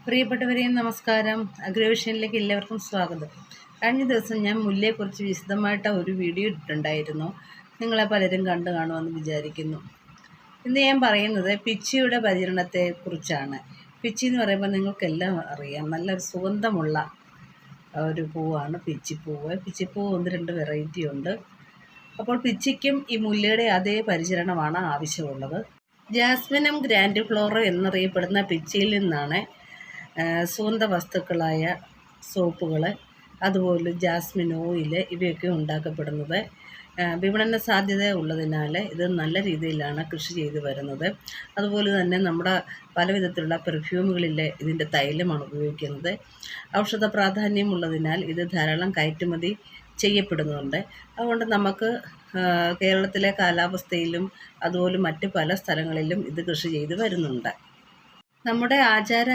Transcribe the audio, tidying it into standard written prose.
പ്രിയപ്പെട്ടവരെയും നമസ്കാരം. അഗ്രവിഷനിലേക്ക് എല്ലാവർക്കും സ്വാഗതം. കഴിഞ്ഞ ദിവസം ഞാൻ മുല്ലയെക്കുറിച്ച് വിശദമായിട്ട് ഒരു വീഡിയോ ഇട്ടിട്ടുണ്ടായിരുന്നു. നിങ്ങളെ പലരും കണ്ടു കാണുമെന്ന് വിചാരിക്കുന്നു. ഇന്ന് ഞാൻ പറയുന്നത് പിച്ചിയുടെ പരിചരണത്തെക്കുറിച്ചാണ്. പിച്ചി എന്ന് പറയുമ്പോൾ നിങ്ങൾക്കെല്ലാം അറിയാം, നല്ലൊരു സുഗന്ധമുള്ള ഒരു പൂവാണ് പിച്ചിപ്പൂവ്. പിച്ചിപ്പൂവ് 1-2 വെറൈറ്റി ഉണ്ട്. അപ്പോൾ പിച്ചിക്കും ഈ മുല്ലയുടെ അതേ പരിചരണമാണ് ആവശ്യമുള്ളത്. ജാസ്മിനം ഗ്രാൻഡിഫ്ലോറ എന്നറിയപ്പെടുന്ന പിച്ചിയിൽ നിന്നാണ് സുഗന്ധ വസ്തുക്കളായ സോപ്പുകൾ, അതുപോലെ ജാസ്മിൻ ഓയിൽ ഇവയൊക്കെ ഉണ്ടാക്കപ്പെടുന്നത്. വിപണന സാധ്യത ഉള്ളതിനാൽ ഇത് നല്ല രീതിയിലാണ് കൃഷി ചെയ്ത് വരുന്നത്. അതുപോലെ തന്നെ നമ്മുടെ പല വിധത്തിലുള്ള പെർഫ്യൂമുകളിലെ ഇതിൻ്റെ തൈലമാണ് ഉപയോഗിക്കുന്നത്. ഔഷധ പ്രാധാന്യമുള്ളതിനാൽ ഇത് ധാരാളം കയറ്റുമതി ചെയ്യപ്പെടുന്നുണ്ട്. അതുകൊണ്ട് നമുക്ക് കേരളത്തിലെ കാലാവസ്ഥയിലും അതുപോലെ മറ്റ് പല സ്ഥലങ്ങളിലും ഇത് കൃഷി ചെയ്ത് വരുന്നുണ്ട്. നമ്മുടെ ആചാര